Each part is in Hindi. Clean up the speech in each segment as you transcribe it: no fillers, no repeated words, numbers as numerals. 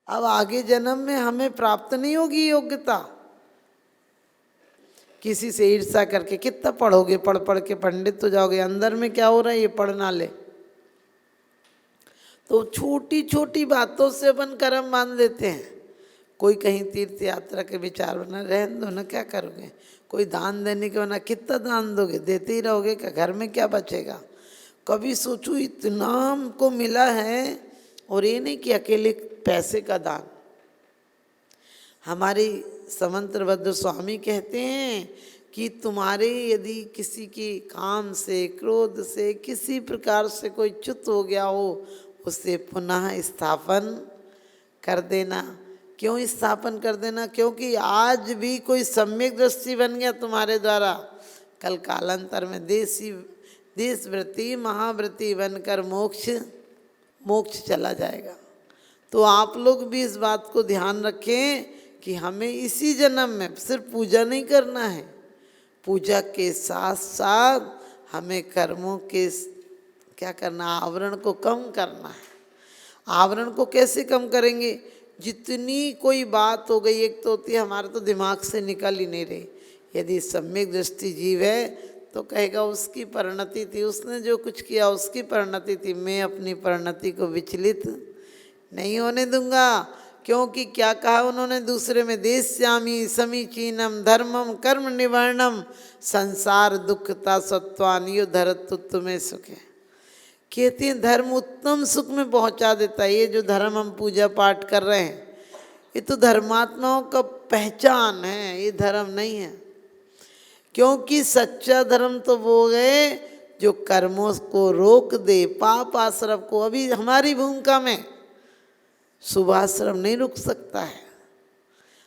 अब आगे जन्म में हमें प्राप्त नहीं होगी योग्यता। किसी से ईर्ष्या करके कितना पढ़ोगे, पढ़ पढ़ के पंडित तो जाओगे, अंदर में क्या हो रहा है ये पढ़ना ले। तो छोटी छोटी बातों से अपन कर्म बांध लेते हैं। कोई कहीं तीर्थ यात्रा के विचार बना, रहने दो ना, क्या करोगे। कोई दान देने के बना, कितना दान दोगे, देते ही रहोगे क्या, घर में क्या बचेगा। कभी सोचो इतना हमको मिला है, और ये नहीं कि अकेले पैसे का दान। हमारे समंतभद्र स्वामी कहते हैं कि तुम्हारे यदि किसी की काम से, क्रोध से, किसी प्रकार से कोई च्युत हो गया हो, उसे पुनः स्थापन कर देना। क्यों स्थापन कर देना? क्योंकि आज भी कोई सम्यक दृष्टि बन गया तुम्हारे द्वारा, कल कालांतर में देशव्रती महाव्रती बनकर मोक्ष चला जाएगा। तो आप लोग भी इस बात को ध्यान रखें कि हमें इसी जन्म में सिर्फ पूजा नहीं करना है, पूजा के साथ साथ हमें कर्मों के क्या करना, आवरण को कम करना है। आवरण को कैसे कम करेंगे? जितनी कोई बात हो गई, एक तो होती है हमारे तो दिमाग से निकल ही नहीं रही। यदि सम्यक दृष्टि जीव है तो कहेगा उसकी परिणति थी, उसने जो कुछ किया उसकी परिणति थी, मैं अपनी परिणति को विचलित नहीं होने दूंगा। क्योंकि क्या कहा उन्होंने दूसरे में, देश्यामी समीचीनम धर्मम कर्म निवर्णम संसार दुखता सत्वानियो धरतुत्व में सुख है। कहते हैं धर्म उत्तम सुख में पहुंचा देता है। ये जो धर्म हम पूजा पाठ कर रहे हैं ये तो धर्मात्माओं का पहचान है, ये धर्म नहीं है। क्योंकि सच्चा धर्म तो वो है जो कर्मों को रोक दे, पाप आश्रम को। अभी हमारी भूमिका में शुभाश्रम नहीं रुक सकता है,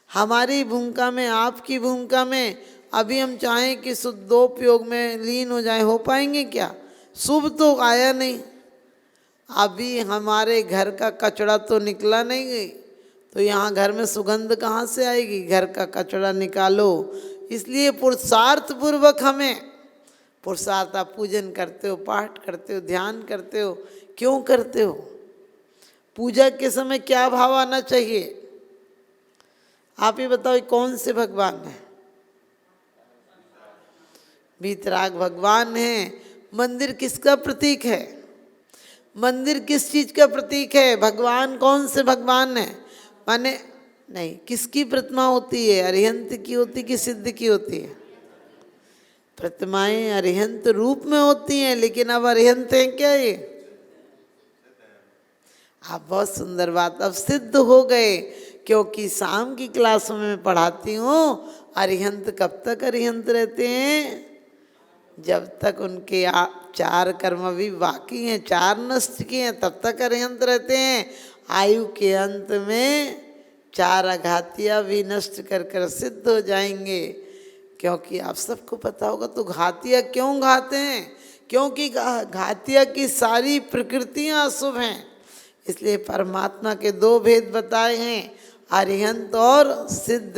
हमारी भूमिका में, आपकी भूमिका में। अभी हम चाहें कि शुद्धोपयोग में लीन हो जाए, हो पाएंगे क्या? शुभ तो आया नहीं, अभी हमारे घर का कचरा तो निकला नहीं गई, तो यहाँ घर में सुगंध कहाँ से आएगी? घर का कचरा निकालो। इसलिए पुरुषार्थ पूर्वक हमें, पुरुषार्थ आप पूजन करते हो, पाठ करते हो, ध्यान करते हो, क्यों करते हो? पूजा के समय क्या भाव आना चाहिए? आप ही बताओ कौन से भगवान है? वीतराग भगवान है। मंदिर किसका प्रतीक है? मंदिर किस चीज का प्रतीक है? भगवान कौन से भगवान है? माने नहीं, किसकी प्रतिमा होती है? अरिहंत की होती कि सिद्ध की होती है? प्रतिमाएं अरिहंत रूप में होती हैं, लेकिन अब अरिहंत हैं क्या ये? आप बहुत सुंदर बात, अब सिद्ध हो गए। क्योंकि शाम की क्लास में मैं पढ़ाती हूँ, अरिहंत कब तक अरिहंत रहते हैं? जब तक उनके चार कर्म भी बाकी हैं, चार नष्ट किए हैं, तब तक अरिहंत रहते हैं। आयु के अंत में चार अघातिया भी नष्ट कर कर सिद्ध हो जाएंगे। क्योंकि आप सबको पता होगा तो घातिया क्यों घाते हैं? क्योंकि घातिया की सारी प्रकृतियां अशुभ हैं। इसलिए परमात्मा के दो भेद बताए हैं, अरिहंत और सिद्ध।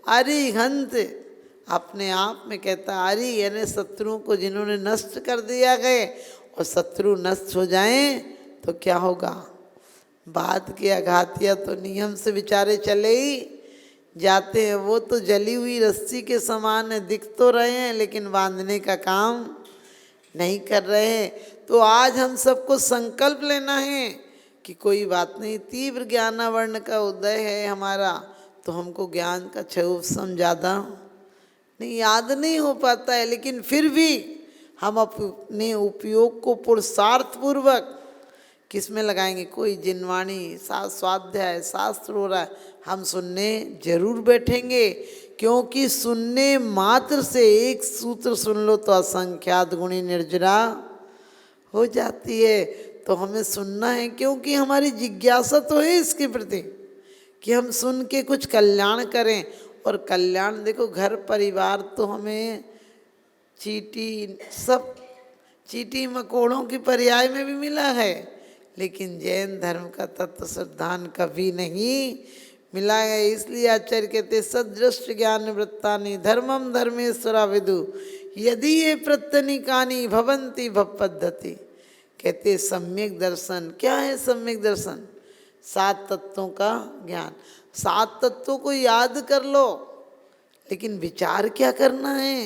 अरिहंत अपने आप में कहता अरि यानी शत्रुओं को जिन्होंने नष्ट कर दिया गए, और शत्रु नष्ट हो जाएं तो क्या होगा? बाद के अघातिया तो नियम से बेचारे चले ही जाते हैं, वो तो जली हुई रस्सी के समान है, दिख तो रहे हैं लेकिन बांधने का काम नहीं कर रहे हैं। तो आज हम सबको संकल्प लेना है कि कोई बात नहीं, तीव्र ज्ञानावर्ण का उदय है हमारा, तो हमको ज्ञान का क्षयोपम ज़्यादा नहीं, याद नहीं हो पाता है, लेकिन फिर भी हम अपने उपयोग को पुरुषार्थ पूर्वक किस में लगाएंगे? कोई जिनवाणी स्वाध्याय शास्त्र हो रहा है, हम सुनने जरूर बैठेंगे। क्योंकि सुनने मात्र से, एक सूत्र सुन लो तो असंख्यात गुणी निर्जरा हो जाती है। तो हमें सुनना है, क्योंकि हमारी जिज्ञासा तो है इसके प्रति कि हम सुन के कुछ कल्याण करें। और कल्याण देखो, घर परिवार तो हमें चीटी, सब चीटी मकोड़ों की पर्याय में भी मिला है, लेकिन जैन धर्म का तत्व सिद्धांत कभी नहीं मिला है। इसलिए आचार्य कहते सदृष्ट ज्ञान वृत्तानि धर्मम धर्मेश्वरा विदु यदि ये प्रत्यनिकानि भवंती भव पद्धति। कहते सम्यक दर्शन। क्या है सम्यक दर्शन? सात तत्वों का ज्ञान। सात तत्वों को याद कर लो, लेकिन विचार क्या करना है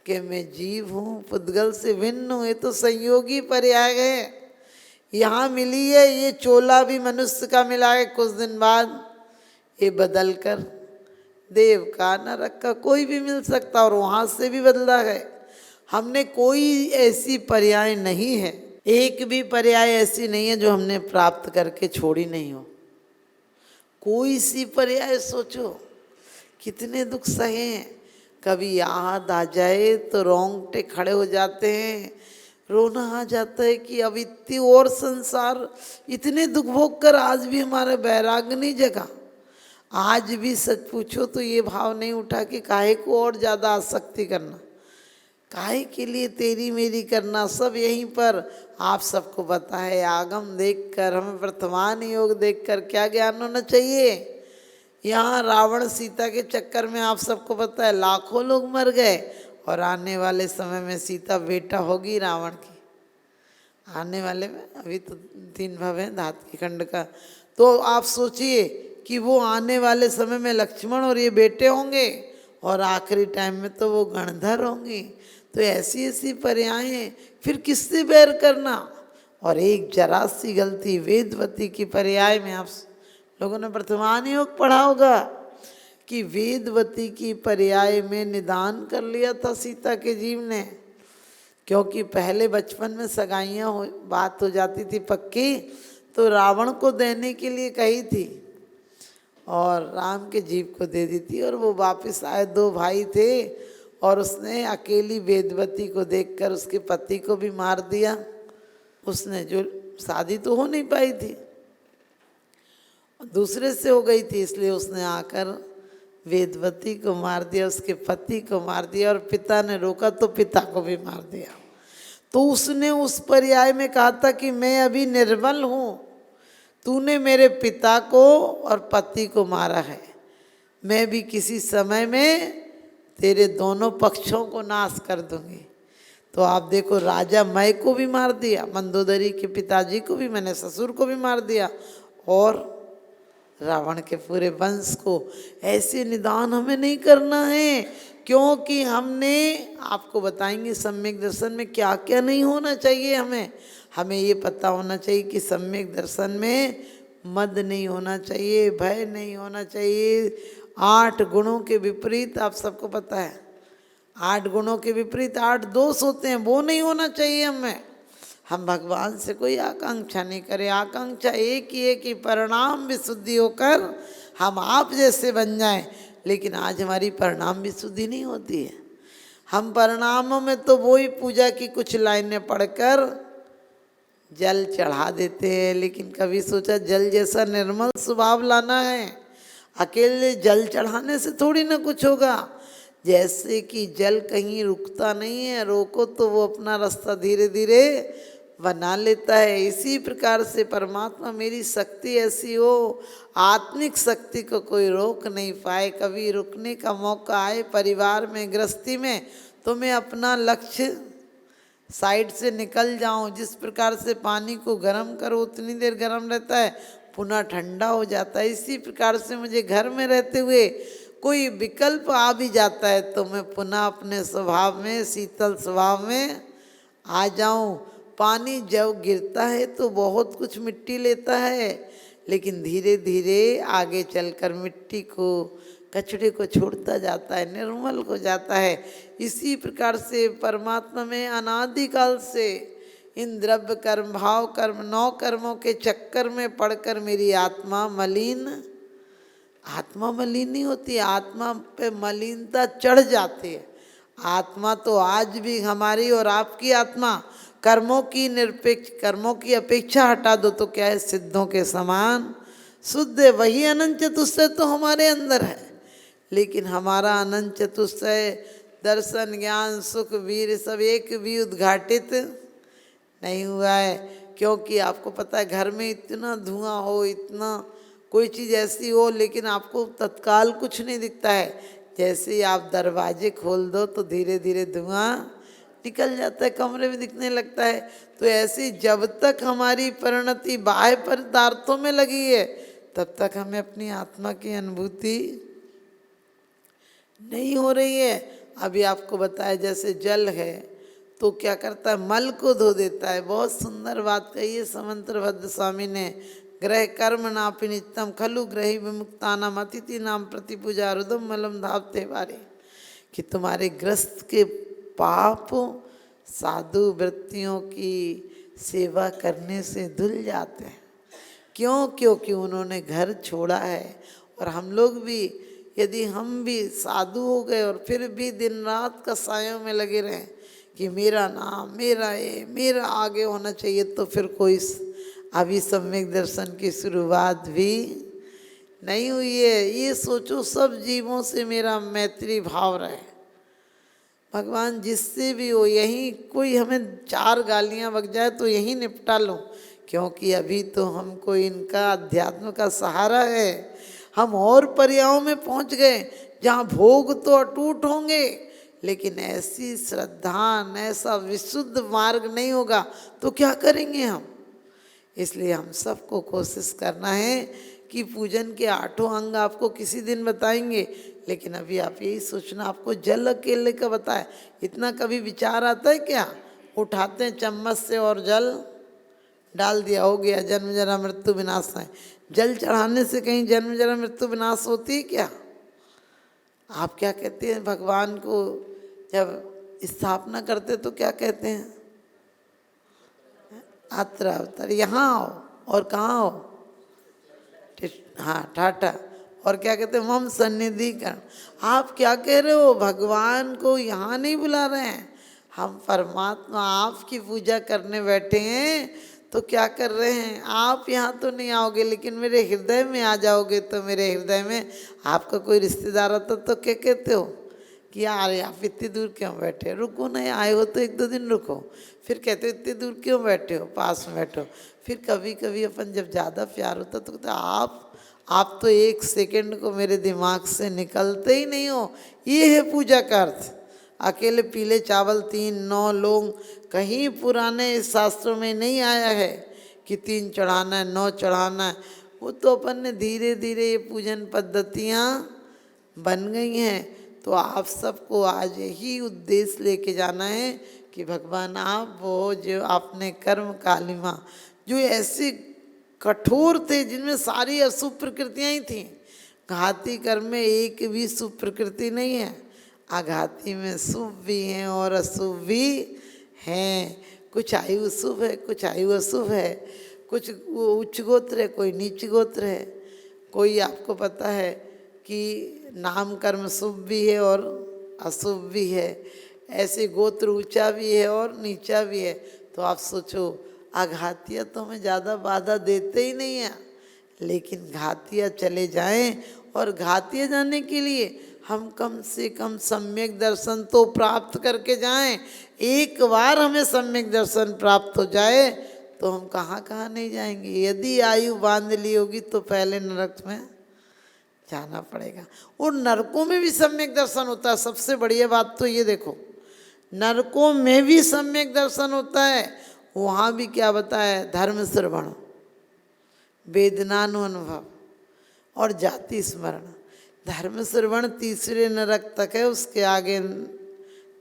कि मैं जीव हूँ, पुद्गल से भिन्न हूँ। ये तो संयोगी पर्याय है। यहाँ मिली है, ये चोला भी मनुष्य का मिला है, कुछ दिन बाद ये बदल कर देव का, नरक का, कोई भी मिल सकता और वहाँ से भी बदला है। हमने कोई ऐसी पर्याय नहीं है, एक भी पर्याय ऐसी नहीं है जो हमने प्राप्त करके छोड़ी नहीं हो। कोई सी पर्याय सोचो, कितने दुख सहे हैं। कभी याद आ जाए तो रोंगटे खड़े हो जाते हैं, रोना आ जाता है कि अब इतनी और संसार, इतने दुख भोग कर आज भी हमारा वैराग्य नहीं जगा। आज भी सच पूछो तो ये भाव नहीं उठा कि काहे को और ज़्यादा आसक्ति करना, काहे के लिए तेरी मेरी करना। सब यहीं पर आप सबको पता है, आगम देखकर, हमें वर्तमान योग देखकर क्या ज्ञान होना चाहिए। यहाँ रावण सीता के चक्कर में आप सबको पता है लाखों लोग मर गए, और आने वाले समय में सीता बेटा होगी रावण की। आने वाले में अभी तो 3 भव हैं धातु खंड का, तो आप सोचिए कि वो आने वाले समय में लक्ष्मण और ये बेटे होंगे, और आखिरी टाइम में तो वो गणधर होंगी। तो ऐसी ऐसी पर्यायें, फिर किससे बैर करना। और एक जरा सी गलती, वेदवती की पर्याय में आप लोगों ने वर्तमान योग पढ़ा होगा कि वेदवती की पर्याय में निदान कर लिया था सीता के जीव ने, क्योंकि पहले बचपन में सगाइयाँ बात हो जाती थी पक्की, तो रावण को देने के लिए कही थी और राम के जीव को दे दी थी। और वो वापस आए, 2 भाई थे, और उसने अकेली वेदवती को देखकर उसके पति को भी मार दिया। उसने जो शादी तो हो नहीं पाई थी, दूसरे से हो गई थी, इसलिए उसने आकर वेदवती को मार दिया, उसके पति को मार दिया, और पिता ने रोका तो पिता को भी मार दिया। तो उसने उस पर्याय में कहा था कि मैं अभी निर्बल हूँ, तूने मेरे पिता को और पति को मारा है, मैं भी किसी समय में तेरे दोनों पक्षों को नाश कर दूंगी। तो आप देखो, राजा मय को भी मार दिया, मंदोदरी के पिताजी को भी, मैंने ससुर को भी मार दिया, और रावण के पूरे वंश को। ऐसे निदान हमें नहीं करना है, क्योंकि हमने, आपको बताएंगे सम्यक दर्शन में क्या क्या नहीं होना चाहिए। हमें ये पता होना चाहिए कि सम्यक दर्शन में मद नहीं होना चाहिए, भय नहीं होना चाहिए। 8 गुणों के विपरीत आप सबको पता है, 8 गुणों के विपरीत 8 दोष होते हैं, वो नहीं होना चाहिए हमें। हम भगवान से कोई आकांक्षा नहीं करें, आकांक्षा एक ही है कि परिणाम विशुद्धि होकर हम आप जैसे बन जाएं। लेकिन आज हमारी परिणाम विशुद्धि नहीं होती है। हम परिणामों में तो वही पूजा की कुछ लाइनें पढ़कर जल चढ़ा देते हैं, लेकिन कभी सोचा जल जैसा निर्मल स्वभाव लाना है। अकेले जल चढ़ाने से थोड़ी ना कुछ होगा। जैसे कि जल कहीं रुकता नहीं है, रोको तो वो अपना रास्ता धीरे धीरे बना लेता है। इसी प्रकार से परमात्मा, मेरी शक्ति ऐसी हो, आत्मिक शक्ति को कोई रोक नहीं पाए। कभी रुकने का मौका आए परिवार में, गृहस्थी में, तो मैं अपना लक्ष्य साइड से निकल जाऊं। जिस प्रकार से पानी को गर्म करो उतनी देर गर्म रहता है, पुनः ठंडा हो जाता है। इसी प्रकार से मुझे घर में रहते हुए कोई विकल्प आ भी जाता है तो मैं पुनः अपने स्वभाव में, शीतल स्वभाव में आ जाऊं। पानी जब गिरता है तो बहुत कुछ मिट्टी लेता है, लेकिन धीरे धीरे आगे चलकर मिट्टी को, कचड़े को छोड़ता जाता है, निर्मल हो जाता है। इसी प्रकार से परमात्मा में अनादिकाल से इन द्रव्य कर्म, भाव कर्म, 9 कर्मों के चक्कर में पड़कर मेरी आत्मा मलिन नहीं होती, आत्मा पे मलिनता चढ़ जाती है। आत्मा तो आज भी हमारी और आपकी आत्मा कर्मों की अपेक्षा हटा दो तो क्या है, सिद्धों के समान शुद्ध है। वही अनंत चतुष्टय तो हमारे अंदर है, लेकिन हमारा अनंत चतुष्टय दर्शन, ज्ञान, सुख, वीर सब एक भी उद्घाटित नहीं हुआ है। क्योंकि आपको पता है, घर में इतना धुआं हो, इतना कोई चीज़ ऐसी हो, लेकिन आपको तत्काल कुछ नहीं दिखता है। जैसे ही आप दरवाजे खोल दो तो धीरे धीरे धुआं निकल जाता है, कमरे में दिखने लगता है। तो ऐसी जब तक हमारी परिणति बाह्य पदार्थों में लगी है तब तक हमें अपनी आत्मा की अनुभूति नहीं हो रही है। अभी आपको बताया जैसे जल है तो क्या करता है, मल को धो देता है। बहुत सुंदर बात कही है समंत्रभद्र स्वामी ने, ग्रह कर्म नापि नित्यम खलु ग्रही विमुक्ता नाम अतिथि नाम प्रतिपूजा रुदम मलम धावते बारे, कि तुम्हारे ग्रस्त के पाप साधु वृत्तियों की सेवा करने से धुल जाते हैं। क्यों? क्योंकि उन्होंने घर छोड़ा है। और हम लोग भी, यदि हम भी साधु हो गए और फिर भी दिन रात कसायों में लगे रहें कि मेरा नाम, मेरा ये, मेरा आगे होना चाहिए, तो फिर कोई अभी सम्यक दर्शन की शुरुआत भी नहीं हुई है। ये सोचो सब जीवों से मेरा मैत्री भाव रहे। भगवान जिससे भी हो, यहीं कोई हमें 4 गालियाँ बक जाए तो यहीं निपटा लो, क्योंकि अभी तो हमको इनका अध्यात्म का सहारा है। हम और पर्यायों में पहुंच गए जहाँ भोग तो अटूट होंगे, लेकिन ऐसी श्रद्धा, ऐसा विशुद्ध मार्ग नहीं होगा तो क्या करेंगे हम। इसलिए हम सबको कोशिश करना है कि पूजन के 8 अंग आपको किसी दिन बताएंगे, लेकिन अभी आप यही सोचना, आपको जल अकेले का बताए, इतना कभी विचार आता है क्या? उठाते हैं चम्मच से और जल डाल दिया, हो गया जन्म जरा मृत्यु विनाश है। जल चढ़ाने से कहीं जन्म जरा मृत्यु विनाश होती है क्या? आप क्या कहते हैं भगवान को जब स्थापना करते तो क्या कहते हैं? अत्र अवतर, यहाँ आओ। और कहाँ आओ? हाँ, ठाठा। और क्या कहते हैं? मम सन्निधिकरण। आप क्या कह रहे हो? भगवान को यहाँ नहीं बुला रहे हैं, हम परमात्मा आपकी पूजा करने बैठे हैं। तो क्या कर रहे हैं? आप यहाँ तो नहीं आओगे, लेकिन मेरे हृदय में आ जाओगे। तो मेरे हृदय में आपका कोई रिश्तेदार आता तो क्या कहते हो कि यार आप इतनी दूर क्यों बैठे, रुको नहीं, आए हो तो 1-2 दिन रुको। फिर कहते हो इतनी दूर क्यों बैठे हो, पास में बैठो। फिर कभी कभी अपन जब ज़्यादा प्यार होता तो कहते आप तो 1 सेकंड को मेरे दिमाग से निकलते ही नहीं हो। ये है पूजा का अर्थ। अकेले पीले चावल 3-9 लोग, कहीं पुराने शास्त्रों में नहीं आया है कि 3 चढ़ाना है, 9 चढ़ाना है। वो तो अपन ने धीरे धीरे ये पूजन पद्धतियाँ बन गई हैं। तो आप सबको आज यही उद्देश्य लेके जाना है कि भगवान आप वो जो आपने कर्म कालिमा, जो ऐसे कठोर थे जिनमें सारी अशुभ प्रकृतियाँ ही थीं। घाती कर्म में एक भी शुभ प्रकृति नहीं है, आघाती में शुभ भी हैं और अशुभ भी हैं। कुछ आयु शुभ है, कुछ आयु अशुभ है, कुछ उच्च गोत्र है, कोई नीच गोत्र है, कोई आपको पता है कि नाम कर्म शुभ भी है और अशुभ भी है। ऐसे गोत्र ऊंचा भी है और नीचा भी है। तो आप सोचो, आघातिया तो हमें ज़्यादा बाधा देते ही नहीं है, लेकिन घातिया चले जाएं। और घातिया जाने के लिए हम कम से कम सम्यक दर्शन तो प्राप्त करके जाएं। एक बार हमें सम्यक दर्शन प्राप्त हो जाए तो हम कहाँ कहाँ नहीं जाएंगे। यदि आयु बांध ली होगी तो पहले नरक में जाना पड़ेगा। और नरकों में भी सम्यक दर्शन होता है। सबसे बढ़िया बात तो ये देखो, नरकों में भी सम्यक दर्शन होता है। वहाँ भी क्या बताया? धर्म श्रवण, वेदनानुभव और जाति स्मरण। धर्म श्रवण तीसरे नरक तक है, उसके आगे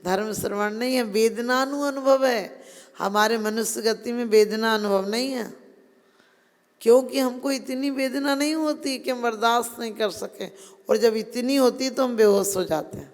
धर्म श्रवण नहीं है। वेदनानुभव है। हमारे मनुष्य गति में वेदना अनुभव नहीं है, क्योंकि हमको इतनी वेदना नहीं होती कि हम बर्दाश्त नहीं कर सकें। और जब इतनी होती तो हम बेहोश हो जाते हैं।